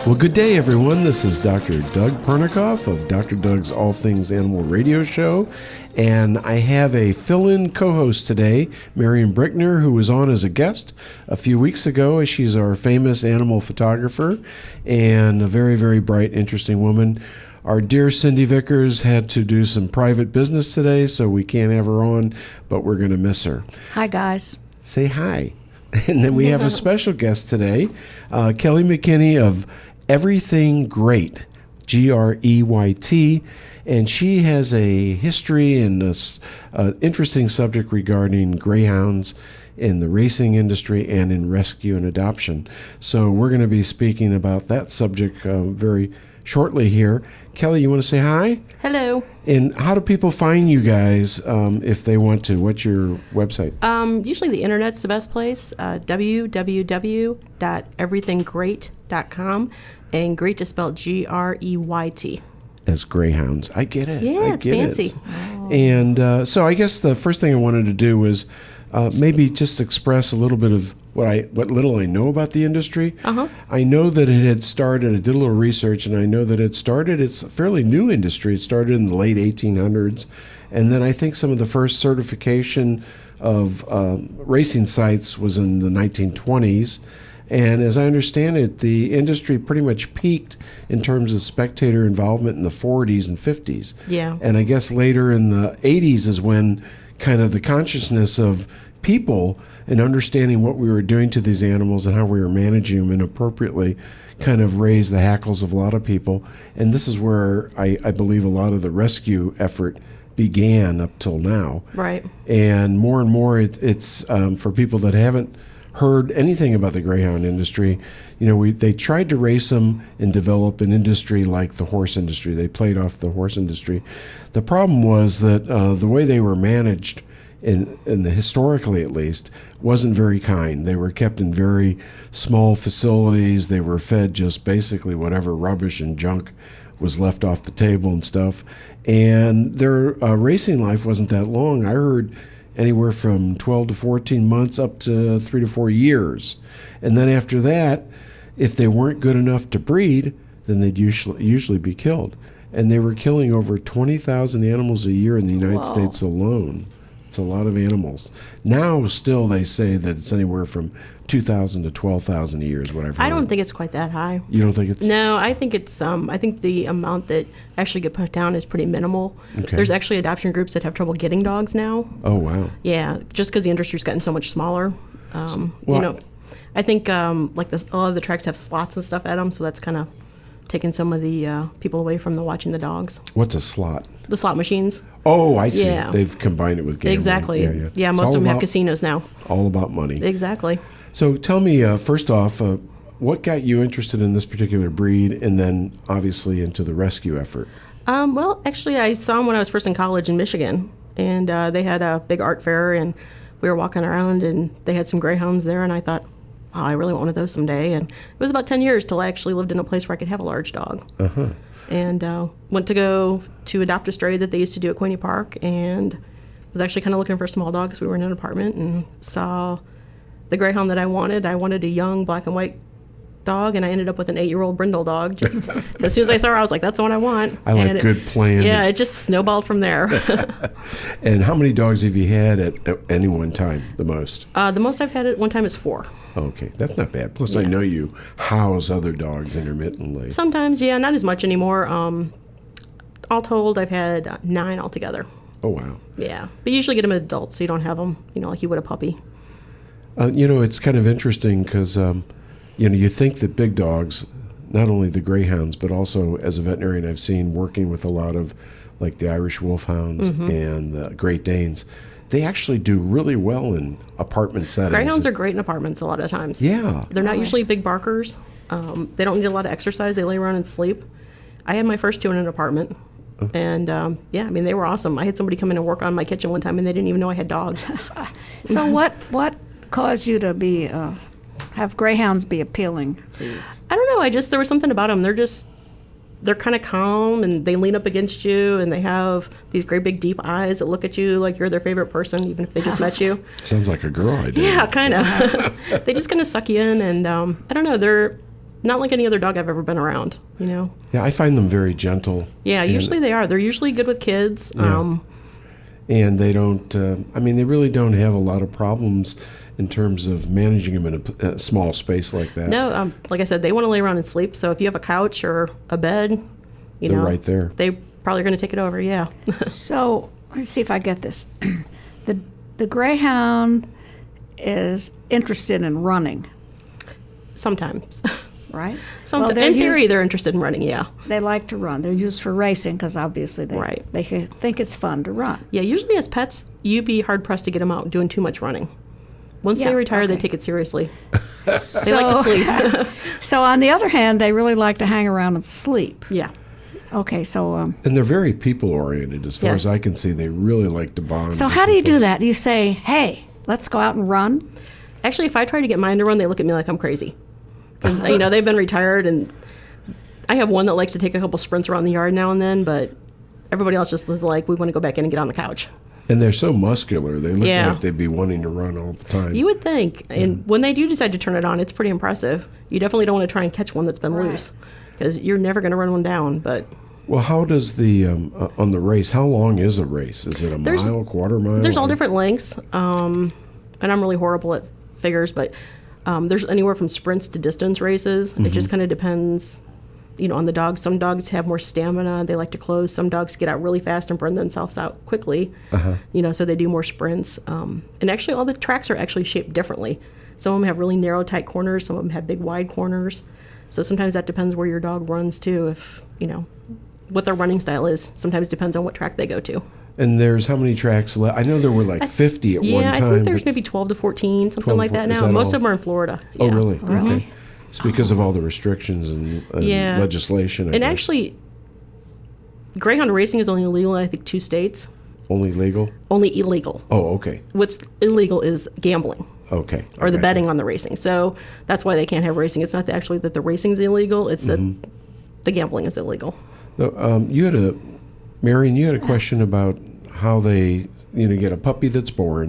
Well, good day, everyone. This is Dr. Doug Pernikoff of Dr. Doug's All Things Animal Radio Show, and I have a fill-in co-host today, Marian Brickner, who was on as a guest a few weeks ago. She's our famous animal photographer and a very, very bright, interesting woman. Our dear Cindy Vickers had to do some private business today, so we can't have her on, but we're going to miss her. Hi, guys. Say hi. And then we have a special guest today, Kelly McKiney of Everything Greyt, Greyt, and she has a history and an interesting subject regarding greyhounds in the racing industry and in rescue and adoption. So we're going to be speaking about that subject very shortly here. Kelly, you want to say hi? Hello. And how do people find you guys if they want to? What's your website? Usually the internet's the best place, www.everythinggreyt.com, and Greyt is spelled Greyt. As greyhounds. I get it. Yeah, it's fancy. Oh. And so I guess the first thing I wanted to do was maybe just express a little bit of what little I know about the industry. Uh-huh. I know that it had started, I did a little research, and I know that it's a fairly new industry. It started in the late 1800s. And then I think some of the first certification of racing sites was in the 1920s. And as I understand it, the industry pretty much peaked in terms of spectator involvement in the 40s and 50s. Yeah. And I guess later in the 80s is when kind of the consciousness of people and understanding what we were doing to these animals and how we were managing them inappropriately kind of raised the hackles of a lot of people. And this is where I believe a lot of the rescue effort began up till now. Right. And more it's for people that haven't heard anything about the greyhound industry. You know, they tried to race them and develop an industry like the horse industry. They played off the horse industry. The problem was that the way they were managed, historically at least, wasn't very kind. They were kept in very small facilities. They were fed just basically whatever rubbish and junk was left off the table and stuff. And their racing life wasn't that long. I heard anywhere from 12 to 14 months up to 3 to 4 years. And then after that, if they weren't good enough to breed, then they'd usually be killed. And they were killing over 20,000 animals a year in the United States alone. It's a lot of animals. Now, still, they say that it's anywhere from 2,000 to 12,000 a year is what I've heard. I don't think it's quite that high. You don't think it's? No, I think it's. I think the amount that actually get put down is pretty minimal. Okay. There's actually adoption groups that have trouble getting dogs now. Oh, wow. Yeah, just because the industry's gotten so much smaller. I think a lot of the tracks have slots and stuff at them, so that's kind of taking some of the people away from watching the dogs. What's a slot? The slot machines. Oh, I see. Yeah. They've combined it with gambling. Exactly. Yeah, most of them have casinos now. All about money. Exactly. So tell me, first off, what got you interested in this particular breed and then obviously into the rescue effort? Well, actually, I saw them when I was first in college in Michigan, and they had a big art fair, and we were walking around, and they had some greyhounds there, and I thought, wow, I really wanted those someday. And it was about 10 years till I actually lived in a place where I could have a large dog. Uh-huh. And went to go to adopt a stray that they used to do at Queenie Park, and was actually kind of looking for a small dog because we were in an apartment, and saw the greyhound that I wanted. I wanted a young black and white dog, and I ended up with an 8-year-old brindle dog. Just as soon as I saw her, I was like, that's the one I want. I like good plan. Yeah, it just snowballed from there. And how many dogs have you had at any one time, the most? The most I've had at one time is 4. Okay, that's not bad. Plus, I know you house other dogs intermittently. Sometimes, yeah, not as much anymore. All told, I've had 9 altogether. Oh, wow. Yeah, but you usually get them as adults, so you don't have them, like you would a puppy. It's kind of interesting because, you think that big dogs, not only the greyhounds, but also as a veterinarian, I've seen working with a lot of like the Irish Wolfhounds and the Great Danes. They actually do really well in apartment settings. Greyhounds are great in apartments a lot of times. Yeah. They're not usually big barkers. They don't need a lot of exercise. They lay around and sleep. I had my first 2 in an apartment. And, they were awesome. I had somebody come in and work on my kitchen one time, and they didn't even know I had dogs. So what caused you to have greyhounds be appealing to you? I don't know. There was something about them. They're kind of calm, and they lean up against you, and they have these great big deep eyes that look at you like you're their favorite person, even if they just met you. Sounds like a girl idea. Yeah, kind of. They just kind of suck you in, and I don't know. They're not like any other dog I've ever been around, you know. Yeah, I find them very gentle. Yeah, usually they are. They're usually good with kids. Yeah. And they don't, they really don't have a lot of problems in terms of managing them in a small space like that. No, like I said, they want to lay around and sleep. So if you have a couch or a bed, They're right there. They probably going to take it over, yeah. So let's see if I get this. The greyhound is interested in running, Sometimes. right? Sometimes. In theory, they're interested in running, yeah. They like to run. They're used for racing because obviously Right. they think it's fun to run. Yeah, usually as pets, you'd be hard-pressed to get them out doing too much running. Once Yeah, they retire, they okay. take it seriously. They like to sleep. So on the other hand, they really like to hang around and sleep. Yeah. Okay, so And they're very people-oriented as far Yes. as I can see. They really like to bond. so with how do you people. do that? Do you say, "Hey, let's go out and run"? Actually, if I try to get mine to run, they look at me like I'm crazy. Because, they've been retired, and I have one that likes to take a couple sprints around the yard now and then, but everybody else just is like, we want to go back in and get on the couch. And they're so muscular. They look Yeah. like they'd be wanting to run all the time. You would think. And when they do decide to turn it on, it's pretty impressive. You definitely don't want to try and catch one that's been loose, because you're never going to run one down. But Well, how does the on the race? How long is a race? Is it a mile, quarter mile? there's all different lengths, and I'm really horrible at figures, but there's anywhere from sprints to distance races. It just kind of depends, on the dogs. Some dogs have more stamina; they like to close. Some dogs get out really fast and burn themselves out quickly. So they do more sprints. And actually, all the tracks are actually shaped differently. Some of them have really narrow, tight corners. Some of them have big, wide corners. So sometimes that depends where your dog runs too. If what their running style is. Sometimes depends on what track they go to. And there's how many tracks left? I know there were like 50 at one time. Yeah, I think there's but- maybe 12 to 14, something 12 like that is now. that Most all? of them are in Florida. Oh, Yeah. really? Okay. It's because of all the restrictions and Yeah. legislation. I And guess. actually, greyhound racing is only illegal in, I think, 2 states. Only legal? Only illegal. Oh, okay. What's illegal is gambling Okay. or the Okay. betting on the racing. So that's why they can't have racing. It's not actually that the racing's illegal. It's that the gambling is illegal. So, Marian, you had a question about how they, get a puppy that's born.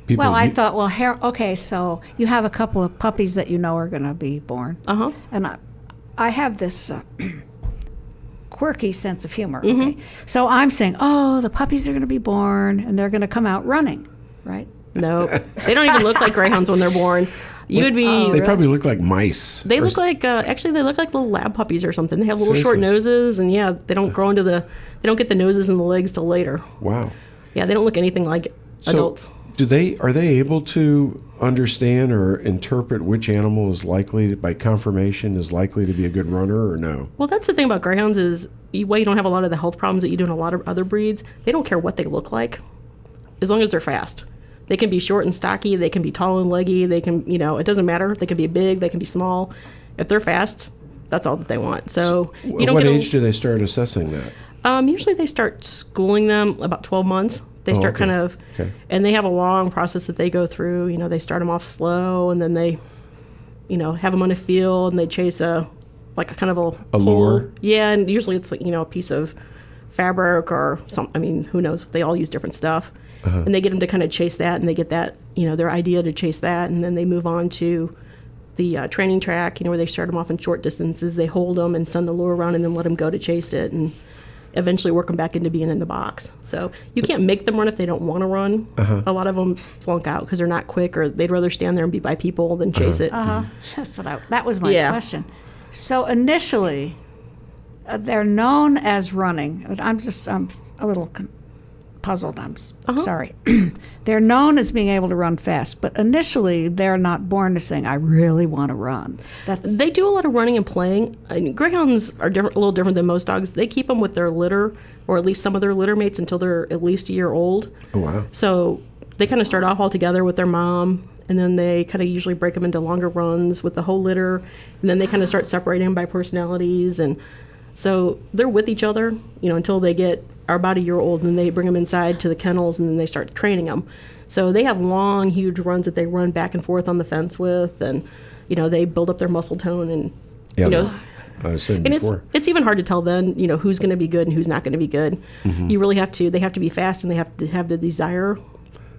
People, Well, I thought, okay, so you have a couple of puppies that are going to be born. Uh-huh. And I have this quirky sense of humor. Okay? So I'm saying, the puppies are going to be born, and they're going to come out running, right? No, they don't even look like greyhounds when they're born. You would be. They probably look like mice. They look like actually they look like little lab puppies or something. They have little short Seriously? noses, and they don't grow into they don't get the noses and the legs till later. Wow. Yeah, they don't look anything like adults. Are they able to understand or interpret which animal is likely, by conformation, is likely to be a good runner or no? Well, that's the thing about greyhounds is you don't have a lot of the health problems that you do in a lot of other breeds. They don't care what they look like, as long as they're fast. They can be short and stocky. They can be tall and leggy. They can, it doesn't matter. They can be big. They can be small. If they're fast, that's all that they want. So you don't What get age do they start assessing that? Usually they start schooling them about 12 months. They start okay. kind of, and they have a long process that they go through. They start them off slow, and then they, have them on a field, and they chase a kind of a lure? pole. Yeah, and usually it's like, a piece of fabric or something. Who knows? They all use different stuff. And they get them to kind of chase that, and they get that, their idea to chase that, and then they move on to the training track, where they start them off in short distances. They hold them and send the lure around, and then let them go to chase it, and eventually work them back into being in the box. So you can't make them run if they don't want to run. A lot of them flunk out because they're not quick, or they'd rather stand there and be by people than chase it. That's that was my question. So initially, they're known as running. I'm a little puzzled. I'm sorry. They're known as being able to run fast, but initially they're not born to saying, "I really want to run." They do a lot of running and playing. Greyhounds are a little different than most dogs. They keep them with their litter, or at least some of their litter mates, until they're at least a year old. Oh, wow. So they kind of start off all together with their mom, and then they kind of usually break them into longer runs with the whole litter, and then they kind of start separating them by personalities. And so they're with each other, until they are about a year old, and then they bring them inside to the kennels, and then they start training them. So they have long, huge runs that they run back and forth on the fence with, and they build up their muscle tone, and I was saying and before. it's even hard to tell then, who's going to be good and who's not going to be good. You really they have to be fast, and they have to have the desire,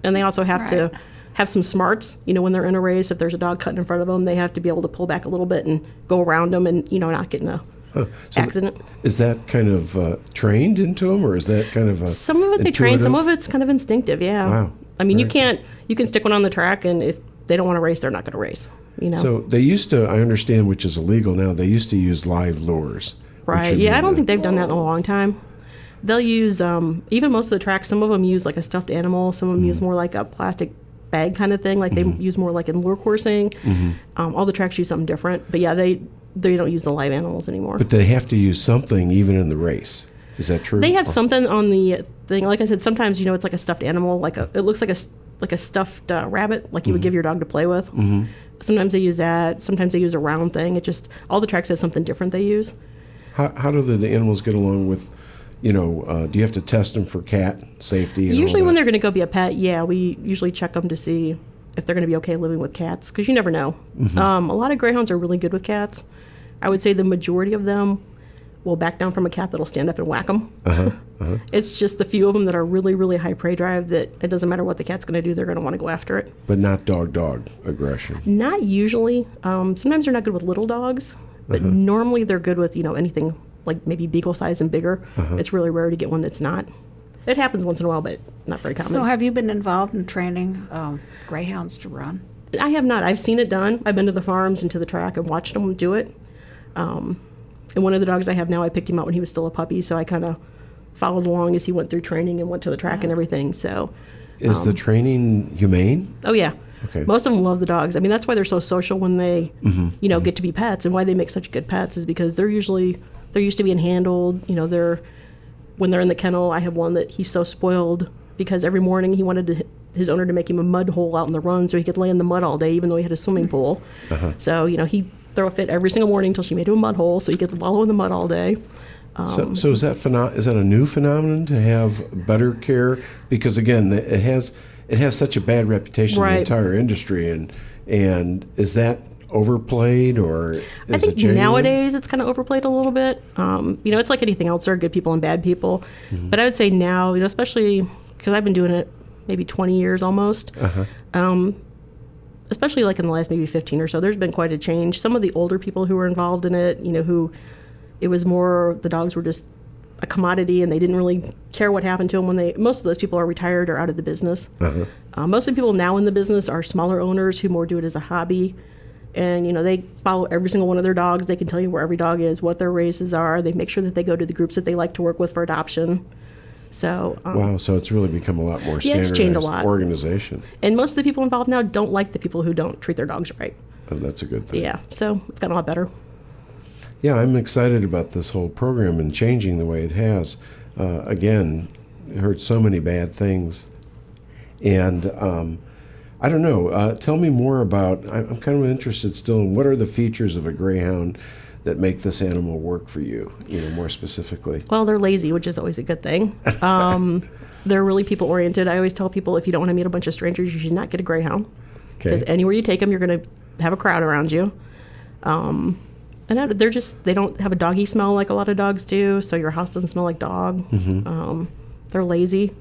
and they also have to have some smarts. When they're in a race, if there's a dog cutting in front of them, they have to be able to pull back a little bit and go around them and, not get in a accident. Is that kind of trained into them, or is that kind of some of it they train, some of it's kind of instinctive, yeah. Wow. I mean, you can stick one on the track, and if they don't want to race, they're not going to race, So they used to, I understand, which is illegal now, they used to use live lures. Right, yeah, I don't think they've done that in a long time. They'll use, even most of the tracks, some of them use like a stuffed animal, some of them use more like a plastic bag kind of thing, like they use more like in lure coursing. All the tracks use something different, but yeah, they don't use the live animals anymore. But they have to use something even in the race. Is that true? They have something on the thing. Like I said, sometimes it's like a stuffed animal, it looks like a stuffed rabbit, like you would give your dog to play with. Sometimes they use that. Sometimes they use a round thing. It just all the tracks have something different they use. How do the animals get along with? Do you have to test them for cat safety? And usually, all when that? they're going to go be a pet, yeah, we usually check them to see if they're going to be okay living with cats, because you never know. A lot of greyhounds are really good with cats. I would say the majority of them will back down from a cat that'll stand up and whack them. It's just the few of them that are really, really high prey drive that it doesn't matter what the cat's going to do, they're going to want to go after it. But not dog aggression. Not usually. Sometimes they're not good with little dogs, but normally they're good with anything like maybe beagle size and bigger. It's really rare to get one that's not. It happens once in a while, but not very common. So have you been involved in training greyhounds to run? I have not. I've seen it done. I've been to the farms and to the track and watched them do it. And one of the dogs I have now, I picked him out when he was still a puppy, so I kind of followed along as he went through training and went to the track and everything. So, is the training humane? Oh yeah. Okay. Most of them love the dogs. I mean, that's why they're so social when they, get to be pets, and why they make such good pets is because they're used to being handled. When they're in the kennel, I have one that he's so spoiled because every morning he wanted his owner to make him a mud hole out in the run so he could lay in the mud all day, even though he had a swimming pool. So he'd throw a fit every single morning until she made him a mud hole so he could wallow in the mud all day. So is that a new phenomenon to have better care? Because again, it has such a bad reputation in the entire industry, and is that overplayed, or is I think it genuine? Nowadays it's kind of overplayed a little bit. It's like anything else. There are good people and bad people, but I would say now, especially because I've been doing it maybe 20 years almost. Especially like in the last maybe 15 or so, there's been quite a change. Some of the older people who were involved in it, who it was more the dogs were just a commodity and they didn't really care what happened to them most of those people are retired or out of the business. Most of the people now in the business are smaller owners who more do it as a hobby. And, they follow every single one of their dogs. They can tell you where every dog is, what their races are. They make sure that they go to the groups that they like to work with for adoption. So wow, so it's really become a lot more it's standardized changed a lot. Organization. And most of the people involved now don't like the people who don't treat their dogs right. Oh, that's a good thing. Yeah, so it's gotten a lot better. Yeah, I'm excited about this whole program and changing the way it has. Again, I heard so many bad things. And I don't know, tell me more about, I'm kind of interested still in what are the features of a greyhound that make this animal work for you, more specifically? Well, they're lazy, which is always a good thing. They're really people-oriented. I always tell people if you don't want to meet a bunch of strangers, you should not get a greyhound. Because anywhere you take them, you're going to have a crowd around you. And they don't have a doggy smell like a lot of dogs do, so your house doesn't smell like dog. They're lazy.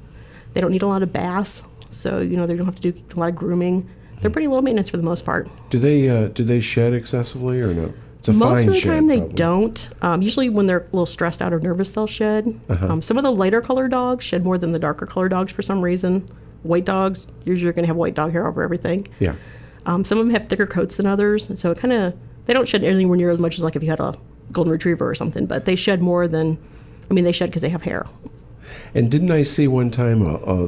They don't need a lot of baths, so, they don't have to do a lot of grooming. They're pretty low maintenance for the most part. Do they shed excessively or no? It's a Most fine of the shed, time they probably. don't. Usually when they're a little stressed out or nervous, they'll shed. Some of the lighter colored dogs shed more than the darker colored dogs for some reason. White dogs, usually you're going to have white dog hair over everything. Yeah. Some of them have thicker coats than others, so they don't shed anywhere near as much as like if you had a golden retriever or something, but they shed more than, they shed because they have hair. And didn't I see one time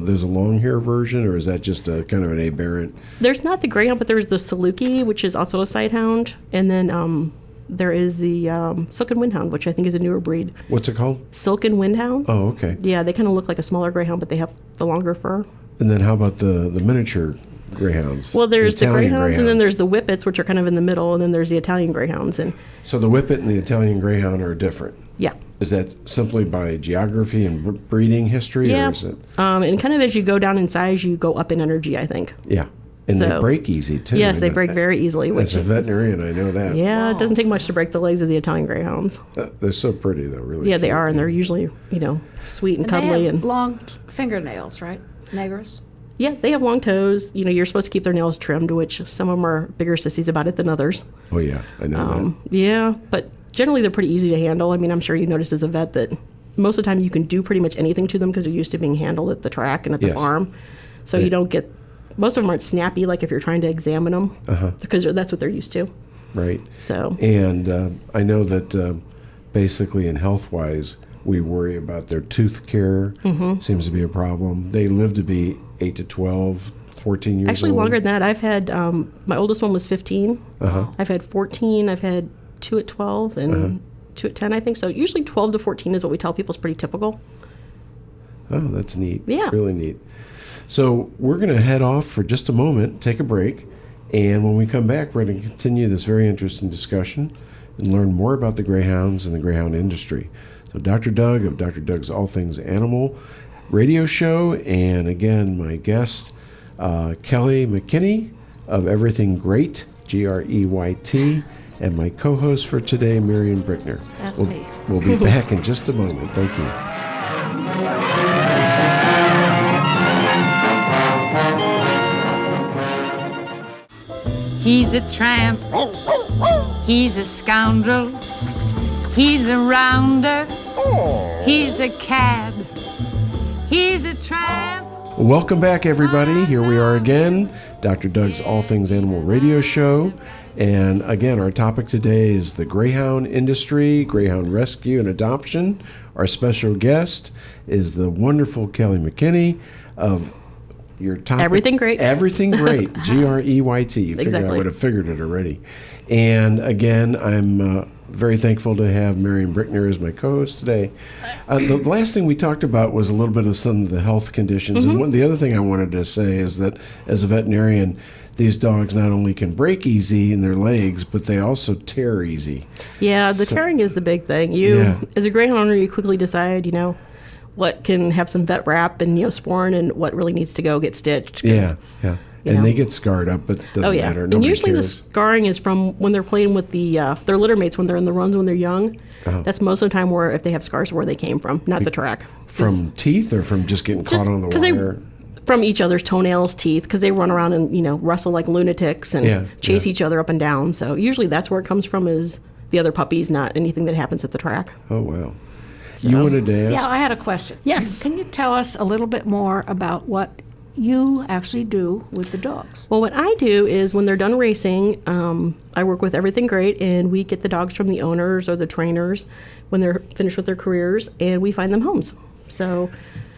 there's a long hair version, or is that just a kind of an aberrant? There's not the greyhound, but there's the Saluki, which is also a sighthound, and then there is the Silken Windhound, which I think is a newer breed. What's it called? Silken Windhound. Oh, okay. Yeah, they kind of look like a smaller greyhound, but they have the longer fur. And then how about the miniature greyhounds? Well, there's the Italian greyhounds, and then there's the whippets, which are kind of in the middle, and then there's the Italian greyhounds. And so the whippet and the Italian greyhound are different. yeah. Is that simply by geography and breeding history? Yeah. Or is it? And kind of as you go down in size, you go up in energy, I think. Yeah. And they break easy, too. Yes, they break very easily. As a veterinarian, I know that. Yeah, It doesn't take much to break the legs of the Italian greyhounds. They're so pretty, though, really. Yeah, they cute. are, and they're usually, sweet and And they cuddly. have And long fingernails, right? Negers? Yeah, they have long toes. You're supposed to keep their nails trimmed, which some of them are bigger sissies about it than others. Oh, yeah, I know that. Yeah, but generally they're pretty easy to handle. I mean, I'm sure you noticed as a vet that most of the time you can do pretty much anything to them because they're used to being handled at the track and at the farm. So you don't get, most of them aren't snappy like if you're trying to examine them because that's what they're used to. Right. So. And I know that basically in health-wise, we worry about their tooth care. Seems to be a problem. They live to be 8 to 12, 14 years Actually, old. longer than that. I've had, my oldest one was 15. I've had 14. I've had 2 at 12 and 2 at 10, I think. So usually 12 to 14 is what we tell people is pretty typical. Oh, that's neat. Yeah. Really neat. So we're going to head off for just a moment, take a break. And when we come back, we're going to continue this very interesting discussion and learn more about the greyhounds and the greyhound industry. So Dr. Doug of Dr. Doug's All Things Animal radio show, and again, my guest, Kelly McKiney of Everything Greyt, Greyt, and my co-host for today, Marian Brickner. That's me. We'll be back in just a moment. Thank you. He's a tramp, he's a scoundrel, he's a rounder, he's a cad, he's a tramp. Welcome back, everybody. Here we are again, Dr. Doug's All Things Animal radio show. And again, our topic today is the greyhound industry, greyhound rescue and adoption. Our special guest is the wonderful Kelly McKiney of your topic. Everything Greyt. Everything Greyt, Greyt. You figured Exactly. I would have figured it already. And again, I'm very thankful to have Marian Brickner as my co-host today. The last thing we talked about was a little bit of some of the health conditions. And the other thing I wanted to say is that as a veterinarian, these dogs not only can break easy in their legs, but they also tear easy. Yeah, the tearing is the big thing. As a greyhound owner, you quickly decide, what can have some vet wrap and neosporin and what really needs to go get stitched. Yeah. And they get scarred up, but it doesn't matter. Nobody And usually cares. the scarring is from when they're playing with their litter mates when they're in the runs when they're young. That's most of the time where if they have scars where they came from, not the track. From teeth or from just getting caught on the wire? From each other's toenails, teeth, because they run around and wrestle like lunatics and chase each other up and down. So usually that's where it comes from, is the other puppies, not anything that happens at the track. Oh, wow. You wanted to ask? Yeah, I had a question. Yes. Can you tell us a little bit more about what you actually do with the dogs? Well, what I do is when they're done racing, I work with Everything Greyt, and we get the dogs from the owners or the trainers when they're finished with their careers, and we find them homes. So,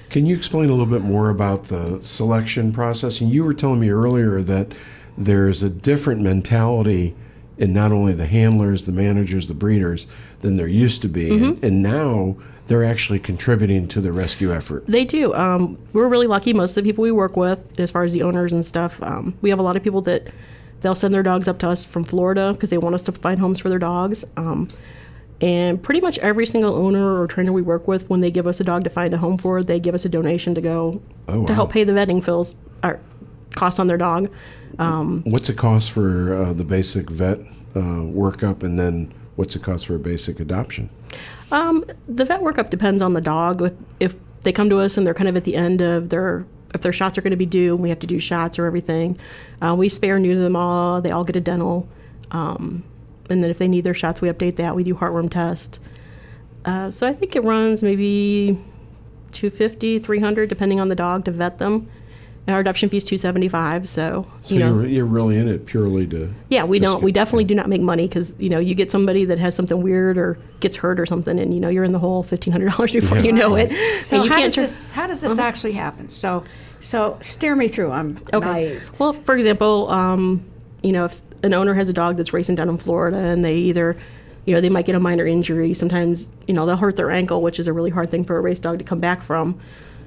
can you explain a little bit more about the selection process? And you were telling me earlier that there's a different mentality in not only the handlers, the managers, the breeders than there used to be. And now they're actually contributing to the rescue effort. They do. We're really lucky. Most of the people we work with, as far as the owners and stuff, we have a lot of people that they'll send their dogs up to us from Florida because they want us to find homes for their dogs. And pretty much every single owner or trainer we work with, when they give us a dog to find a home for, they give us a donation to go to help pay the vetting costs on their dog. What's it cost for the basic vet workup, and then what's it cost for a basic adoption? The vet workup depends on the dog. If they come to us and they're kind of at the end of if their shots are going to be due, and we have to do shots or everything, we spay or neuter them all. They all get a dental. And then if they need their shots, we update that. We do heartworm test. So I think it runs maybe $250, $300, depending on the dog, to vet them. And our adoption fee is $275. So you're really in it purely to. Yeah, we don't. We definitely do not make money because you get somebody that has something weird or gets hurt or something, and you're in the hole $1,500 before you know it. So and how does this actually happen? So steer me through. I'm naive. Well, for example, if an owner has a dog that's racing down in Florida and they either, they might get a minor injury. Sometimes, they'll hurt their ankle, which is a really hard thing for a race dog to come back from.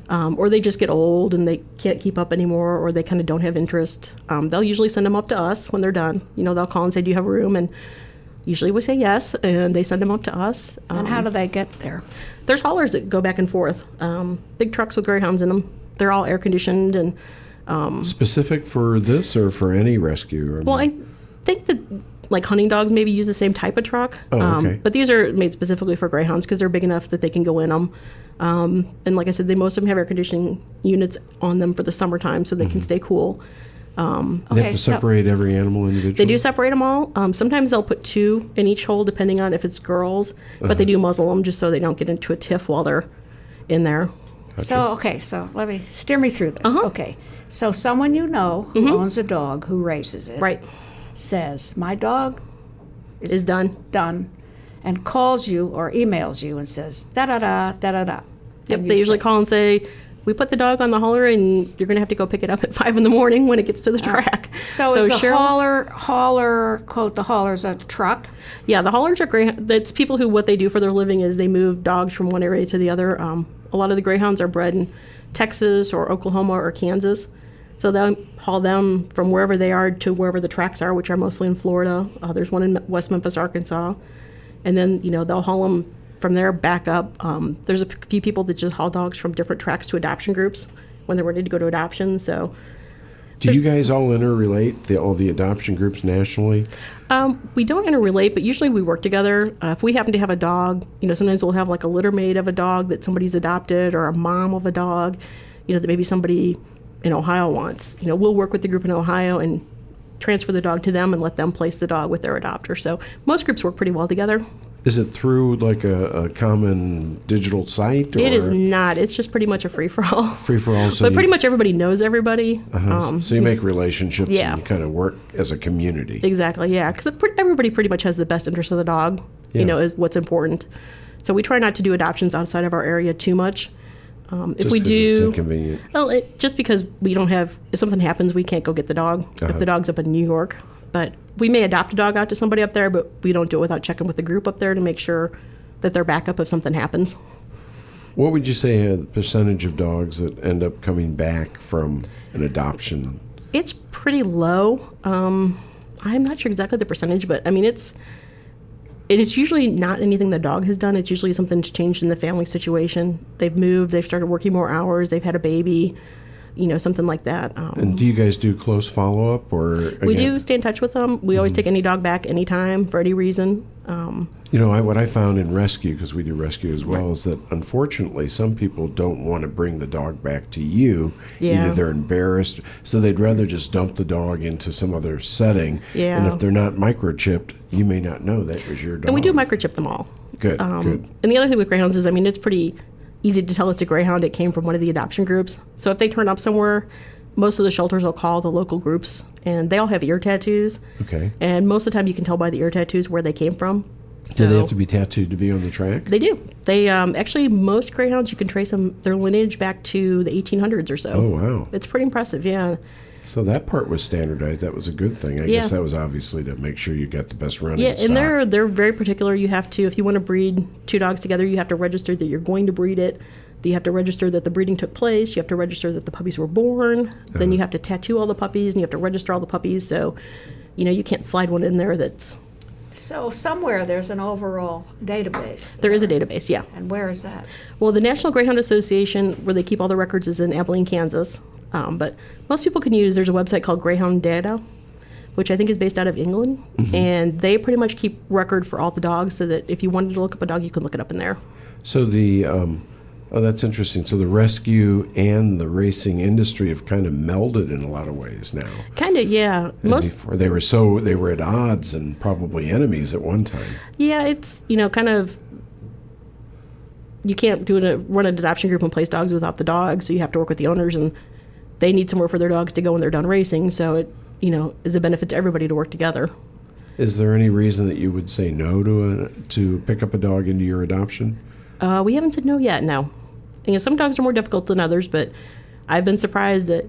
Or they just get old and they can't keep up anymore, or they kind of don't have interest. They'll usually send them up to us when they're done. They'll call and say, do you have a room? And usually we say yes, and they send them up to us. And how do they get there? There's haulers that go back and forth. Big trucks with greyhounds in them. They're all air conditioned and specific for this or for any rescue? Well, I think that like hunting dogs maybe use the same type of truck. Oh, okay. But these are made specifically for greyhounds because they're big enough that they can go in them. And like I said, most of them have air conditioning units on them for the summertime so they can stay cool. They have to separate every animal individually? They do separate them all. Sometimes they'll put 2 in each hole depending on if it's girls, but they do muzzle them just so they don't get into a tiff while they're in there. Gotcha. So let me steer me through this. Okay, so someone you know who owns a dog, who raises it, Right. says, my dog Is done. and calls you or emails you and says, da-da-da, da-da-da. Yep, And they you usually say, call and say, we put the dog on the hauler and you're going to have to go pick it up at 5 in the morning when it gets to the track. So is the Cheryl- hauler, quote, the hauler's a truck? Yeah, the haulers are Greyhound. That's people who, what they do for their living is they move dogs from one area to the other. A lot of the Greyhounds are bred in Texas or Oklahoma or Kansas. So they'll haul them from wherever they are to wherever the tracks are, which are mostly in Florida. There's one in West Memphis, Arkansas. And then, they'll haul them from there back up. There's a few people that just haul dogs from different tracks to adoption groups when they're ready to go to adoption. So Do you guys all interrelate, all the adoption groups nationally? we don't interrelate, but usually we work together. If we happen to have a dog, sometimes we'll have like a litter maid of a dog that somebody's adopted or a mom of a dog, that maybe somebody in Ohio wants. We'll work with the group in Ohio and transfer the dog to them and let them place the dog with their adopter. So most groups work pretty well together. Is it through like a common digital site? Or It is not. It's just pretty much a free-for-all. Free-for-all. So But pretty much everybody knows everybody. So you make relationships yeah. and you kind of work as a community. Exactly, yeah. Because everybody pretty much has the best interest of the dog, Yeah. is what's important. So we try not to do adoptions outside of our area too much. If Just we 'cause do, it's inconvenient. well, just because we don't have, if something happens, we can't go get the dog Uh-huh. if the dog's up in New York. But we may adopt a dog out to somebody up there, but we don't do it without checking with the group up there to make sure that they're backup if something happens. What would you say the percentage of dogs that end up coming back from an adoption? It's pretty low. I'm not sure exactly the percentage, but I mean, it's usually not anything the dog has done. It's usually something's changed in the family situation. They've moved, they've started working more hours, they've had a baby, something like that. And do you guys do close follow-up or? We again- do stay in touch with them. We always take any dog back anytime for any reason. What I found in rescue, because we do rescue as well, is that unfortunately some people don't want to bring the dog back to you. Yeah. Either they're embarrassed, so they'd rather just dump the dog into some other setting. Yeah. And if they're not microchipped, you may not know that was your dog. And we do microchip them all. Good, good. And the other thing with greyhounds is, it's pretty easy to tell it's a greyhound. It came from one of the adoption groups. So if they turn up somewhere, most of the shelters will call the local groups, and they all have ear tattoos. Okay. And most of the time you can tell by the ear tattoos where they came from. Do they have to be tattooed to be on the track? They do. They actually, most greyhounds, you can trace their lineage back to the 1800s or so. Oh, wow. It's pretty impressive, yeah. So that part was standardized. That was a good thing. I guess that was obviously to make sure you got the best running Yeah, stock. and they're very particular. You have to, if you want to breed 2 dogs together, you have to register that you're going to breed it. You have to register that the breeding took place. You have to register that the puppies were born. Then you have to tattoo all the puppies, and you have to register all the puppies. So, you can't slide one in there that's... So somewhere there's an overall database. There is a database, yeah. And where is that? Well, the National Greyhound Association, where they keep all the records, is in Abilene, Kansas. But most people can use, there's a website called Greyhound Data, which I think is based out of England. And they pretty much keep record for all the dogs so that if you wanted to look up a dog, you can look it up in there. So that's interesting. So the rescue and the racing industry have kind of melded in a lot of ways now. Kind of, yeah. Before they were at odds and probably enemies at one time. Yeah, it's, kind of, you can't run an adoption group and place dogs without the dogs, so you have to work with the owners, and they need somewhere for their dogs to go when they're done racing, so it, is a benefit to everybody to work together. Is there any reason that you would say no to pick up a dog into your adoption? We haven't said no yet, no. Some dogs are more difficult than others, but I've been surprised that,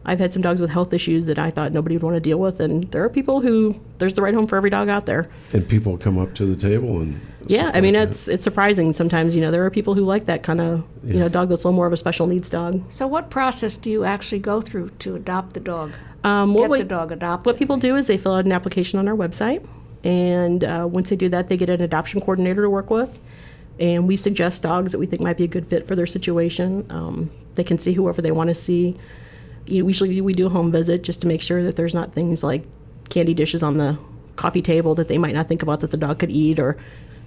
I've had some dogs with health issues that I thought nobody would want to deal with, and there are people who, there's the right home for every dog out there. And people come up to the table and... Yeah, it's surprising sometimes, there are people who like that kind of, dog that's a little more of a special needs dog. So what process do you actually go through to adopt the dog? Get the dog adopted? What people do is they fill out an application on our website, and once they do that, they get an adoption coordinator to work with. And we suggest dogs that we think might be a good fit for their situation. They can see whoever they want to see. Usually we do a home visit just to make sure that there's not things like candy dishes on the coffee table that they might not think about that the dog could eat, or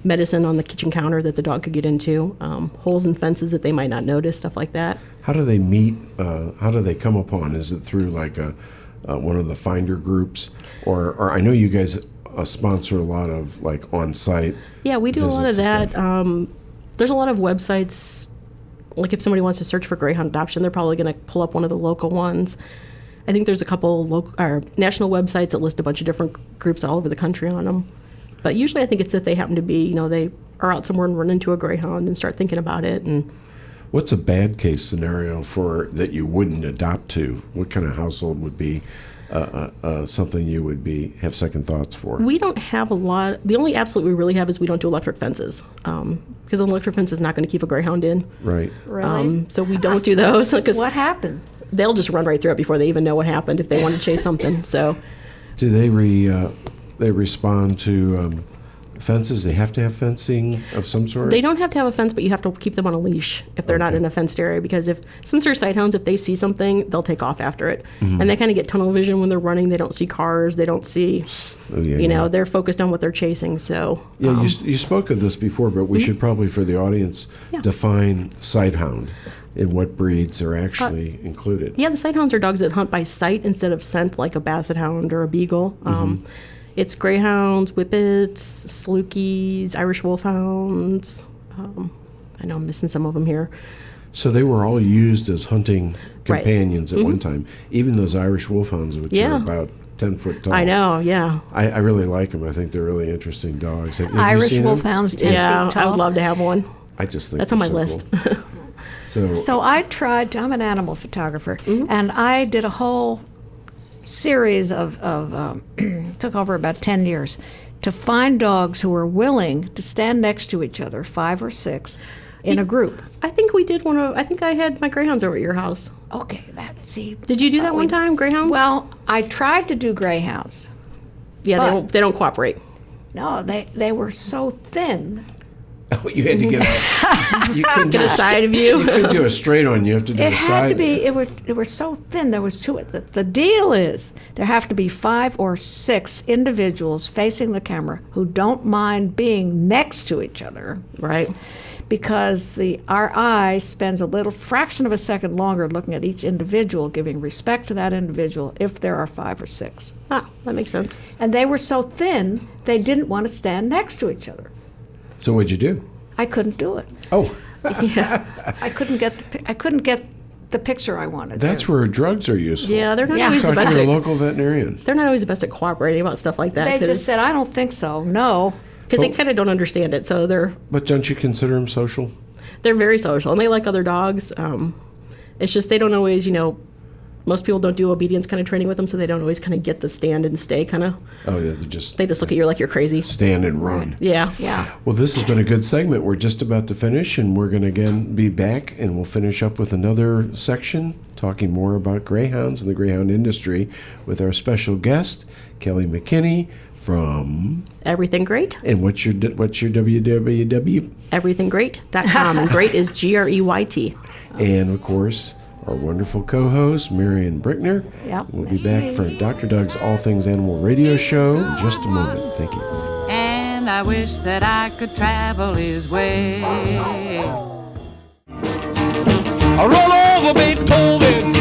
medicine on the kitchen counter that the dog could get into, holes in fences that they might not notice, stuff like that. How do they meet? How do they come upon? Is it through like one of the finder groups, or I know you guys sponsor a lot of like on-site. Yeah, we do a lot of that. There's a lot of websites. Like if somebody wants to search for greyhound adoption, they're probably going to pull up one of the local ones. I think there's a couple local or national websites that list a bunch of different groups all over the country on them. But usually I think it's if they happen to be, they are out somewhere and run into a greyhound and start thinking about it. And what's a bad case scenario for that you wouldn't adopt to? What kind of household would be something you would have second thoughts for? We don't have a lot. The only absolute we really have is we don't do electric fences, because an electric fence is not going to keep a greyhound in. Right. Really? So we don't do those. What happens? They'll just run right through it before they even know what happened if they want to chase something. So, do they respond to fences? They have to have fencing of some sort? They don't have to have a fence, but you have to keep them on a leash if they're not in a fenced area, because since they're sighthounds, if they see something, they'll take off after it. Mm-hmm. And they kind of get tunnel vision when they're running. They don't see cars. They don't see, they're focused on what they're chasing. So yeah, you spoke of this before, but we should probably, for the audience, define sighthound and what breeds are actually included. Yeah, the sighthounds are dogs that hunt by sight instead of scent, like a basset hound or a beagle. It's greyhounds, whippets, slukies, Irish wolfhounds. I know I'm missing some of them here. So they were all used as hunting companions at one time. Even those Irish wolfhounds, which are about 10 foot tall. I know, yeah. I really like them. I think they're really interesting dogs. Have Irish you seen wolfhounds, 10 feet tall. I would love to have one. I just think that's on my list. Cool. So I tried. I'm an animal photographer, and I did a whole series of took over about 10 years to find dogs who were willing to stand next to each other, 5 or 6, in a group. I think we did I think I had my greyhounds over at your house. Okay, Did you do that one time, greyhounds? Well, I tried to do greyhounds. Yeah, they don't cooperate. No, they were so thin. Oh, you had to get you couldn't get a side of you. You couldn't do a straight on. You have to do a side. It had to be. It was so thin. There was two. The deal is there have to be 5 or 6 individuals facing the camera who don't mind being next to each other. Right. Because our eye spends a little fraction of a second longer looking at each individual, giving respect to that individual if there are 5 or 6. Ah, that makes sense. And they were so thin they didn't want to stand next to each other. So what'd you do? I couldn't do it. Oh. Yeah. I couldn't get the picture I wanted. That's where drugs are useful. Yeah, they're not always the Talk best to at your local veterinarian. They're not always the best at cooperating about stuff like that. They just said, I don't think so. No. Because they kind of don't understand it, so they're... But don't you consider them social? They're very social, and they like other dogs. It's just they don't always, most people don't do obedience kind of training with them, so they don't always kind of get the stand and stay kind of... Oh, yeah, they just look at you like you're crazy. Stand and run. Yeah. Well, this has been a good segment. We're just about to finish, and we're going to again be back, and we'll finish up with another section talking more about greyhounds and the greyhound industry with our special guest, Kelly McKiney from Everything Greyt. And what's your www? Everythinggreyt.com, and Greyt is Greyt. And of course, our wonderful co-host, Marian Brickner. Yep, we'll be back for Dr. Doug's All Things Animal radio show in just a moment. Thank you. And I wish that I could travel his way. I roll over Beethoven.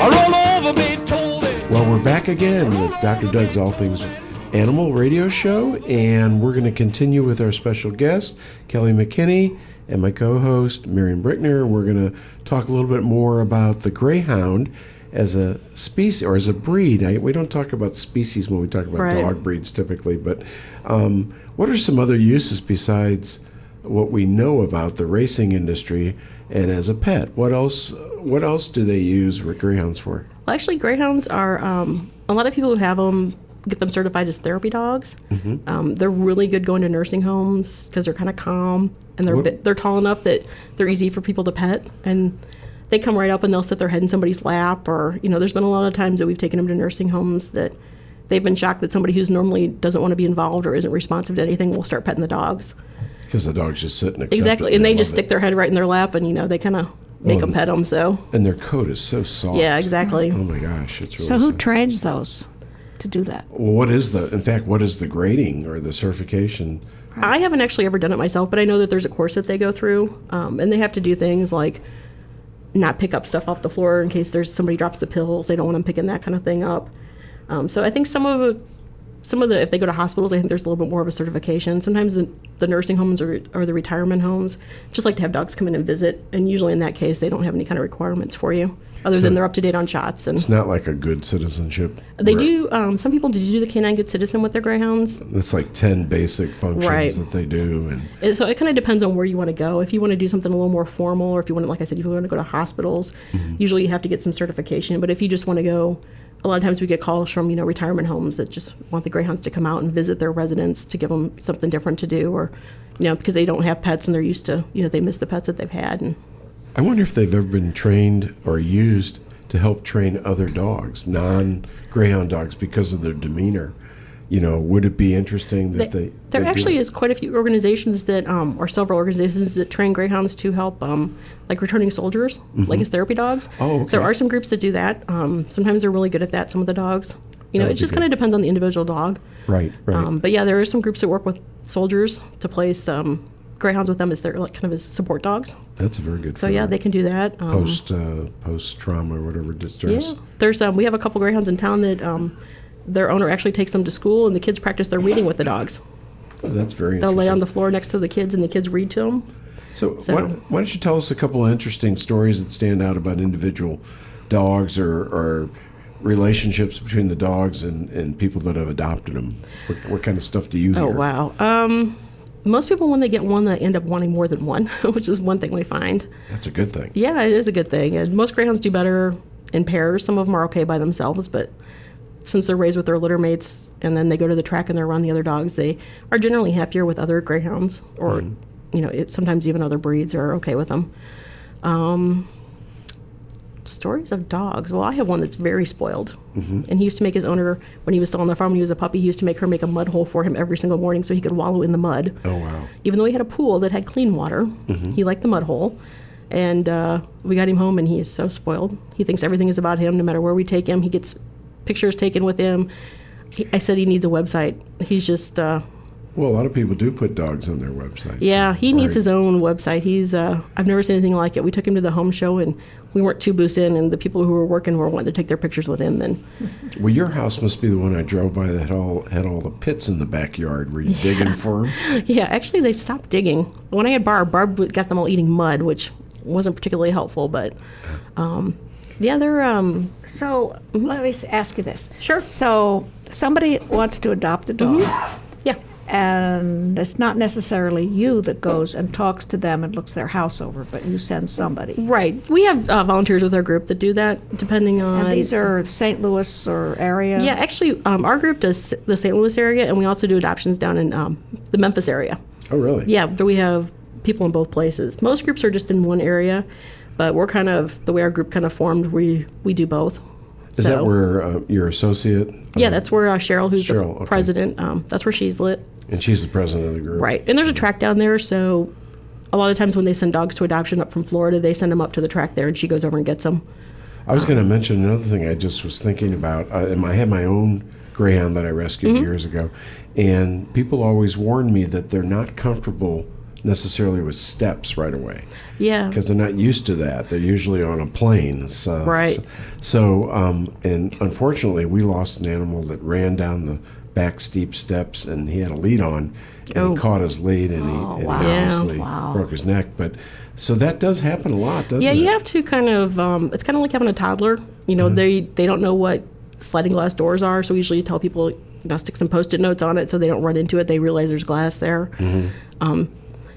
I roll over Beethoven. Well, we're back again with Dr. Doug's All Things Animal radio show, and we're going to continue with our special guest, Kelly McKiney, and my co-host, Marian Brickner. We're going to talk a little bit more about the greyhound as a species, or as a breed. We don't talk about species when we talk about dog breeds typically, but what are some other uses besides what we know about the racing industry and as a pet? What else do they use greyhounds for? Well, actually, greyhounds are, a lot of people who have them get them certified as therapy dogs. Mm-hmm. They're really good going to nursing homes because they're kind of calm, and they're tall enough that they're easy for people to pet, and they come right up and they'll sit their head in somebody's lap, or there's been a lot of times that we've taken them to nursing homes that they've been shocked that somebody who's normally doesn't want to be involved or isn't responsive to anything will start petting the dogs. Because the dogs just sit and accept exactly, it, and they just stick their head right in their lap, and they kind of make them pet them. So and their coat is so soft. Yeah, exactly. Oh my gosh, it's really so who soft. trains those to do that? Well, what is the grading or the certification I haven't actually ever done it myself, but I know that there's a course that they go through, and they have to do things like not pick up stuff off the floor in case somebody drops the pills. They don't want them picking that kind of thing up. So I think some of the, if they go to hospitals, I think there's a little bit more of a certification. Sometimes the nursing homes or the retirement homes just like to have dogs come in and visit, and usually in that case they don't have any kind of requirements for you other than they're up to date on shots. And It's not like a good citizenship. they do. Some people do the canine good citizen with their greyhounds. It's like 10 basic functions Right. that they do. So it kind of depends on where you want to go. If you want to do something a little more formal, or if you want to, like I said, if you want to go to hospitals, usually you have to get some certification. But if you just want to go, a lot of times we get calls from retirement homes that just want the greyhounds to come out and visit their residents to give them something different to do, or because they don't have pets and they're used to they miss the pets that they've had. And I wonder if they've ever been trained or used to help train other dogs, non-greyhound dogs, because of their demeanor. Would it be interesting that there actually is quite a few organizations that, or several organizations that train greyhounds to help, like returning soldiers, like as therapy dogs. Oh, okay. There are some groups that do that. Sometimes they're really good at that. Some of the dogs, it just kind of depends on the individual dog. Right. But yeah, there are some groups that work with soldiers to place greyhounds with them as their like kind of as support dogs. That's very good. So yeah, they can do that. Post trauma or whatever distress. Yeah, there's we have a couple greyhounds in town that their owner actually takes them to school, and the kids practice their reading with the dogs. Oh, that's very They'll interesting. lay on the floor next to the kids, and the kids read to them. So why don't you tell us a couple of interesting stories that stand out about individual dogs or relationships between the dogs and people that have adopted them? What kind of stuff do you hear? Oh, wow. Most people, when they get one, they end up wanting more than one, which is one thing we find. That's a good thing. Yeah, it is a good thing. And most greyhounds do better in pairs. Some of them are okay by themselves, but since they're raised with their litter mates and then they go to the track and they're around the other dogs, they are generally happier with other greyhounds, or sometimes even other breeds are okay with them. Stories of dogs. Well, I have one that's very spoiled, and he used to make his owner, when he was still on the farm, when he was a puppy, he used to make her make a mud hole for him every single morning so he could wallow in the mud. Oh, wow. Even though he had a pool that had clean water, he liked the mud hole. And we got him home, and he is so spoiled. He thinks everything is about him. No matter where we take him, he gets pictures taken with him. I said he needs a website. He's just... Well, a lot of people do put dogs on their websites. Yeah, he needs his own website. He's I've never seen anything like it. We took him to the home show, and we weren't 2 booths in, and the people who were working were wanting to take their pictures with him. And Well, your house must be the one I drove by that had all the pits in the backyard. Were you digging for them? yeah, actually they stopped digging. When I had Barb got them all eating mud, which wasn't particularly helpful, but yeah, they're So let me ask you this. Sure. So somebody wants to adopt a dog, yeah. and it's not necessarily you that goes and talks to them and looks their house over, but you send somebody. Right. We have volunteers with our group that do that, depending on... And these are St. Louis or area? Yeah, actually, our group does the St. Louis area, and we also do adoptions down in the Memphis area. Oh, really? Yeah, we have people in both places. Most groups are just in one area, but we're kind of, the way our group kind of formed, we do both. Is that where your associate? Yeah, that's where Cheryl, who's Cheryl, the okay. president, that's where she's lit. And she's the president of the group. Right. And there's a track down there, so a lot of times when they send dogs to adoption up from Florida, they send them up to the track there, and she goes over and gets them. I was going to mention another thing I just was thinking about. I had my own greyhound that I rescued years ago, and people always warn me that they're not comfortable necessarily with steps right away. Yeah. Because they're not used to that. They're usually on a plane. So, Right. So, and unfortunately, we lost an animal that ran down the back steep steps, and he had a lead on, and he caught his lead, and he obviously broke his neck. But so that does happen a lot, doesn't it? Yeah, you have to kind of, it's kind of like having a toddler. You know, they don't know what sliding glass doors are, so we usually tell people, stick some Post-it notes on it so they don't run into it. They realize there's glass there.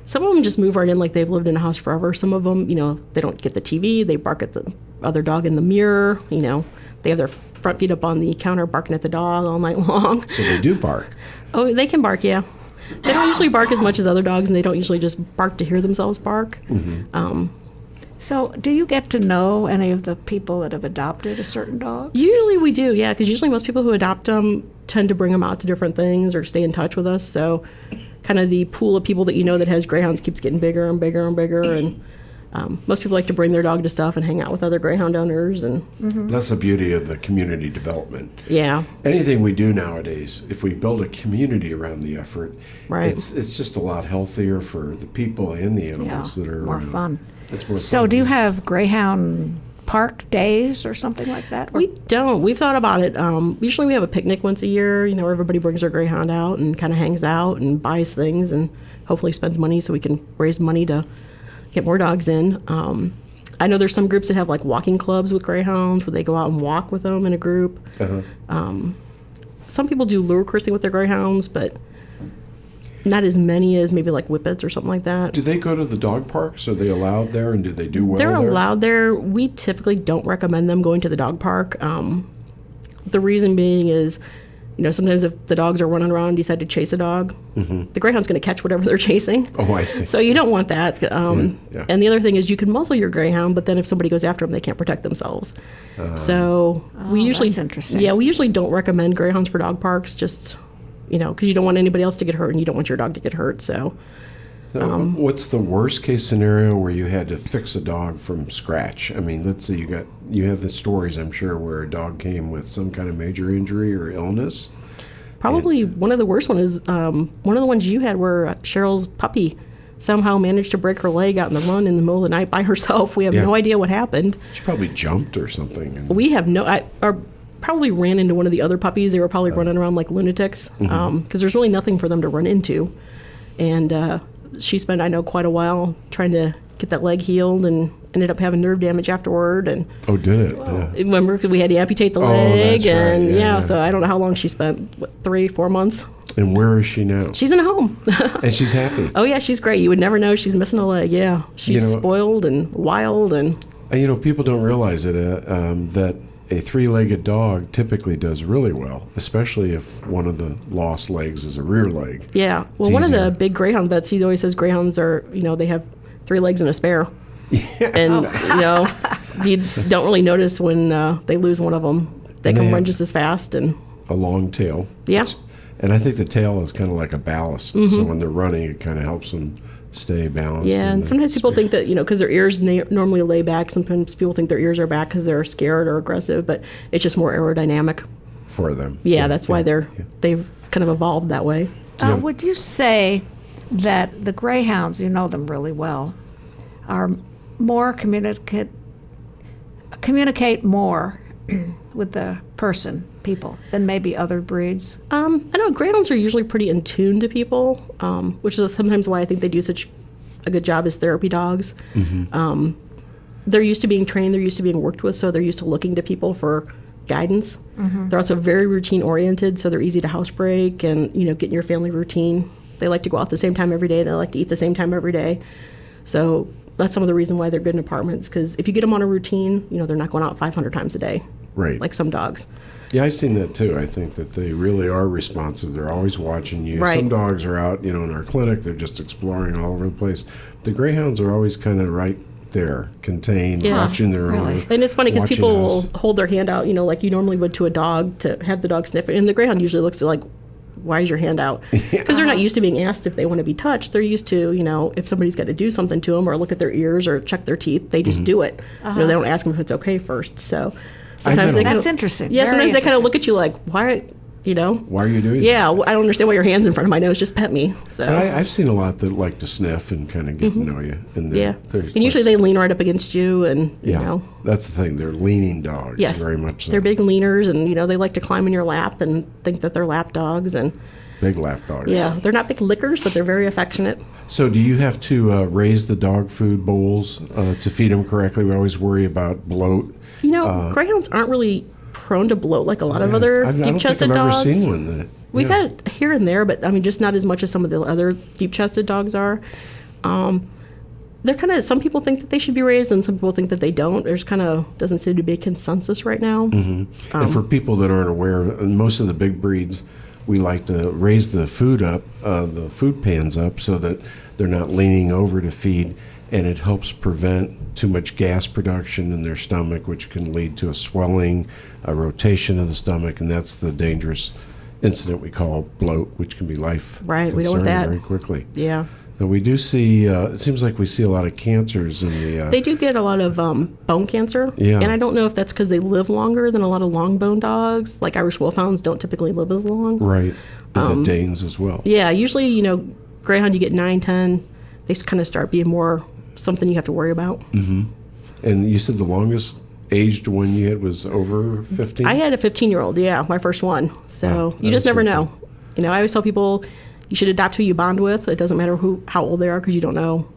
Some of them just move right in like they've lived in a house forever. Some of them, they don't get the TV. They bark at the other dog in the mirror. They have their front feet up on the counter barking at the dog all night long. So they do bark. Oh, they can bark, yeah. They don't usually bark as much as other dogs, and they don't usually just bark to hear themselves bark. So do you get to know any of the people that have adopted a certain dog? Usually we do, yeah, because usually most people who adopt them tend to bring them out to different things or stay in touch with us. So kind of the pool of people that that has greyhounds keeps getting bigger and bigger and bigger. And Most people like to bring their dog to stuff and hang out with other greyhound owners, and That's the beauty of the community development. yeah, Anything we do nowadays, if we build a community around the effort, Right. it's just a lot healthier for the people and the animals that are more around. fun. It's more So fun. do you have greyhound park days or something like that? we don't. We've thought about it. Usually we have a picnic once a year. Where everybody brings their greyhound out and kind of hangs out and buys things and hopefully spends money so we can raise money to get more dogs in. I know there's some groups that have like walking clubs with greyhounds where they go out and walk with them in a group. Some people do lure coursing with their greyhounds, but not as many as maybe like whippets or something like that. Do they go to the dog parks? Are they allowed there, and do they do well They're there? allowed there. We typically don't recommend them going to the dog park. The reason being is, sometimes if the dogs are running around and decide to chase a dog, the greyhound's going to catch whatever they're chasing. Oh, I see. So you don't want that. Yeah. And the other thing is you can muzzle your greyhound, but then if somebody goes after them, they can't protect themselves. So we usually, that's interesting. yeah, we usually don't recommend greyhounds for dog parks. Just because you don't want anybody else to get hurt and you don't want your dog to get hurt. So So what's the worst case scenario where you had to fix a dog from scratch? I mean, let's say you have the stories, I'm sure, where a dog came with some kind of major injury or illness. probably one of the worst one is one of the ones you had where Cheryl's puppy somehow managed to break her leg out in the run in the middle of the night by herself. We have Yeah. no idea what happened. She probably jumped or something. And We have or probably ran into one of the other puppies. They were probably running around like lunatics because there's really nothing for them to run into. And she spent, I know, quite a while trying to get that leg healed and ended up having nerve damage afterward. And oh, did it? Yeah. remember, we had to amputate the Oh, leg. that's right. And Yeah. so I don't know how long she spent, 3-4 months. And where is she now? She's in a home. And she's happy. Oh, yeah, she's great. You would never know she's missing a leg. Yeah. She's You know- spoiled and wild. And People don't realize it that a three-legged dog typically does really well, especially if one of the lost legs is a rear leg. yeah. Well, It's one of easier. the big greyhound vets, he always says greyhounds are, they have 3 legs and a spare. And, you don't really notice when they lose one of them. They And can they run have- just as fast. And A long tail. yeah. And I think the tail is kind of like a ballast. So when they're running, it kind of helps them stay balanced. Yeah, in and the sometimes people space. think that, because their ears normally lay back, sometimes people think their ears are back because they're scared or aggressive, but it's just more aerodynamic. For them. Yeah, that's why they've kind of evolved that way. Would you say that the greyhounds, you know them really well, are more communicate more with the people, than maybe other breeds? I know greyhounds are usually pretty in tune to people, which is sometimes why I think they do such a good job as therapy dogs. They're used to being trained, they're used to being worked with, so they're used to looking to people for guidance. They're also very routine oriented, so they're easy to housebreak and get in your family routine. They like to go out the same time every day. They like to eat the same time every day. So that's some of the reason why they're good in apartments, because if you get them on a routine, they're not going out 500 times a day. Right. Like some dogs. Yeah, I've seen that too. I think that they really are responsive. They're always watching you. Right. Some dogs are out, in our clinic, they're just exploring all over the place. The greyhounds are always kind of right there, contained, Yeah. watching their Really? own. And it's funny because watching people will us. hold their hand out, like you normally would to a dog to have the dog sniff it. And the greyhound usually looks like, why is your hand out? Because they're not used to being asked if they want to be touched. They're used to, if somebody's got to do something to them or look at their ears or check their teeth, they just do it. They don't ask them if it's okay first. So sometimes know. they That's kinda, interesting. Yeah, Very sometimes they kind of interesting. look at you like, why, Why are you doing Yeah, I don't understand why your hand's in front of my nose. Just pet me. So. that? I've seen a lot that like to sniff and kind of get to know you. And Yeah, they're and usually they lean right up against you, and that's the thing. They're leaning dogs. yes, Very much so. they're big leaners, and they like to climb in your lap and think that they're lap dogs, and Big lap dogs. yeah, they're not big lickers, but they're very affectionate. So do you have to raise the dog food bowls to feed them correctly? We always worry about bloat. Greyhounds aren't really prone to bloat like a lot of other I don't think deep-chested I've dogs. ever seen one. We've had here and there, but just not as much as some of the other deep-chested dogs are. They're kind of, some people think that they should be raised, and some people think that they don't. There's kind of doesn't seem to be a consensus right now. And for people that aren't aware, most of the big breeds, we like to raise the food up, the food pans up, so that they're not leaning over to feed, and it helps prevent too much gas production in their stomach, which can lead to a swelling, a rotation of the stomach, and that's the dangerous incident we call bloat, which can be life Right, we don't want concerning that. very quickly. Yeah. Now we do see. It seems like we see a lot of cancers in the. They do get a lot of bone cancer. Yeah. And I don't know if that's because they live longer than a lot of long bone dogs. Like Irish Wolfhounds don't typically live as long. Right. And the Danes as well. Yeah, usually, Greyhound, you get 9, 10. They kind of start being more something you have to worry about. Mm-hmm. And you said the longest aged one you had was over 15? I had a 15-year-old, my first one. So you just never know. I always tell people you should adopt who you bond with. It doesn't matter how old they are because you don't know.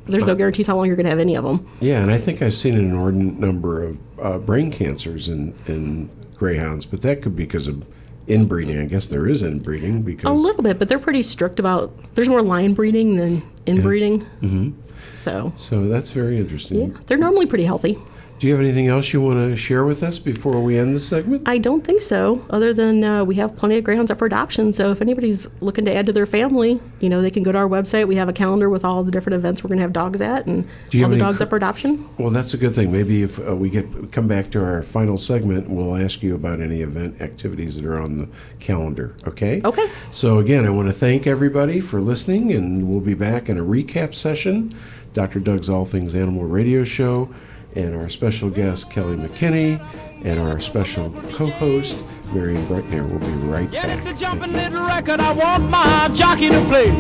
There's no guarantees how long you're going to have any of them. Yeah, and I think I've seen an inordinate number of brain cancers in greyhounds, but that could be because of inbreeding. I guess there is inbreeding because a little bit, but they're pretty strict about. There's more line breeding than inbreeding. Yeah. Mm-hmm. So that's very interesting. Yeah, they're normally pretty healthy. Do you have anything else you want to share with us before we end the segment? I don't think so, other than we have plenty of greyhounds up for adoption. So if anybody's looking to add to their family, they can go to our website. We have a calendar with all the different events we're going to have dogs at and all the dogs up for adoption. Well, that's a good thing. Maybe if we come back to our final segment, we'll ask you about any event activities that are on the calendar, okay? Okay. So again, I want to thank everybody for listening, and we'll be back in a recap session. Dr. Doug's All Things Animal Radio Show, and our special guest, Kelly McKiney, and our special co-host, Marian Brickner. We'll be right back. Yeah, it's a jumping little record I want my jockey to play.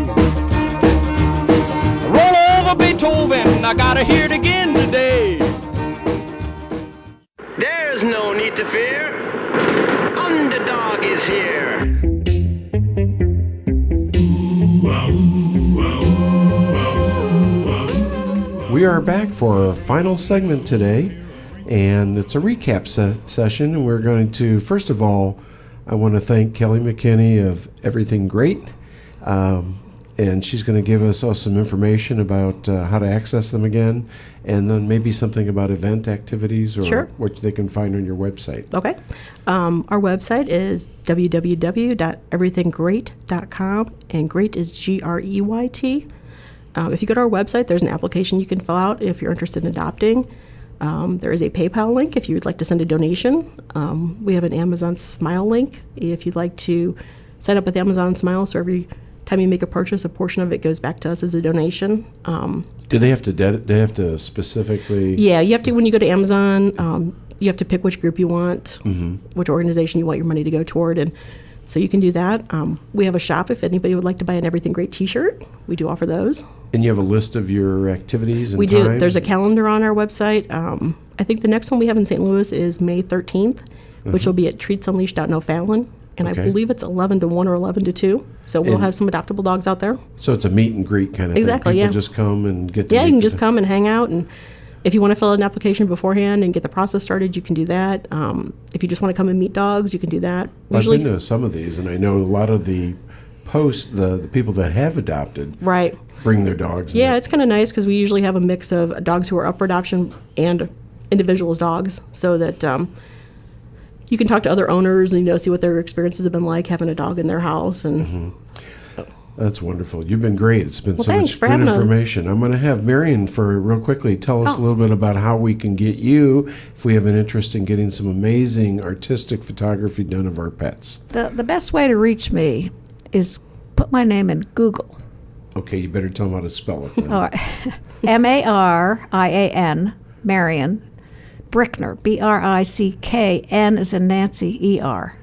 Roll over Beethoven, I gotta hear it again today. There's no need to fear, Underdog is here. We are back for our final segment today, and it's a recap session. And we're going to, first of all, I want to thank Kelly McKiney of Everything Greyt, and she's going to give us some information about how to access them again, and then maybe something about event activities or what they can find on your website. Okay. Our website is www.everythinggreyt.com, and Greyt is Greyt. If you go to our website, there's an application you can fill out if you're interested in adopting. There is a PayPal link if you'd like to send a donation. We have an Amazon Smile link if you'd like to sign up with Amazon Smile, so every time you make a purchase, a portion of it goes back to us as a donation. Do they have to? They have to specifically? Yeah, you have to when you go to Amazon. You have to pick which group you want, which organization you want your money to go toward, and so you can do that. We have a shop if anybody would like to buy an Everything Greyt T-shirt. We do offer those. And you have a list of your activities and we time? do. There's a calendar on our website. I think the next one we have in St. Louis is May 13th, which will be at Treats Unleashed out in O'Fallon. And I believe it's 11 to 1 or 11 to 2. So we'll have some adoptable dogs out there. So it's a meet and greet kind of exactly, thing. People just come and get to you can just come and hang out. And if you want to fill out an application beforehand and get the process started, you can do that. If you just want to come and meet dogs, you can do that. Well, I've been to some of these, and I know a lot of the posts, the people that have adopted bring their dogs. Yeah, it's kind of nice because we usually have a mix of dogs who are up for adoption and individuals' dogs, so that you can talk to other owners and see what their experiences have been like having a dog in their house. And so. That's wonderful. You've been great. It's been so thanks much for good having information. I'm going to have Marian real quickly tell us a little bit about how we can get you if we have an interest in getting some amazing artistic photography done of our pets. The best way to reach me is put my name in Google. Okay, you better tell them how to spell it then. All right. Marian, Marian, Brickner, Brickn as in Nancy, ER.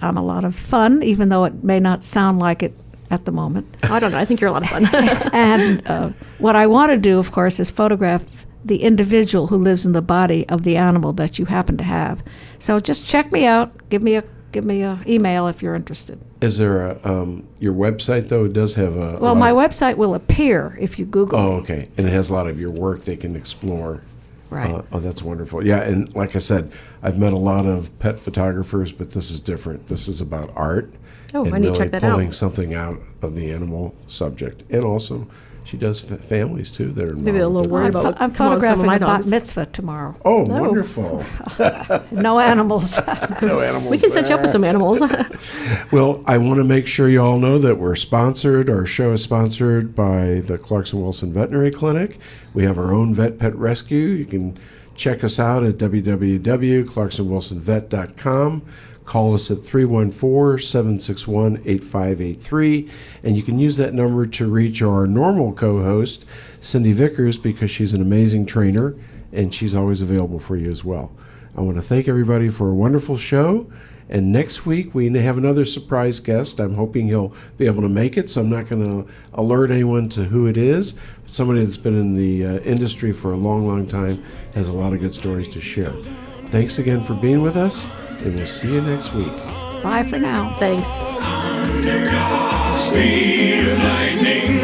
I'm a lot of fun, even though it may not sound like it at the moment. I don't know. I think you're a lot of fun. And what I want to do, of course, is photograph the individual who lives in the body of the animal that you happen to have. So just check me out. Give me a email if you're interested. Is there your website, though? It does have a... Well, my website will appear if you Google Oh, okay. And it has a lot of your work they can explore. Right. That's wonderful. Yeah, and like I said, I've met a lot of pet photographers, but this is different. This is about art. Oh, and I need to really check that out. pulling something out of the animal subject. And also, she does families, too, that are involved. Maybe a little worried about I'm come on, some of photographing my a bat dogs. mitzvah tomorrow. Oh, wonderful. No animals. No animals We can set you up with some animals. Well, I want to make sure you all know that we're sponsored. Our show is sponsored by the Clarkson Wilson Veterinary Clinic. We have our own Vet Pet Rescue. You can Check us out at www.clarksonwilsonvet.com. Call us at 314-761-8583. And you can use that number to reach our normal co-host, Cindy Vickers, because she's an amazing trainer and she's always available for you as well. I want to thank everybody for a wonderful show. And next week, we have another surprise guest. I'm hoping he'll be able to make it, so I'm not going to alert anyone to who it is. But somebody that's been in the industry for a long, long time, has a lot of good stories to share. Thanks again for being with us, and we'll see you next week. Bye for now. Thanks. Speed of lightning.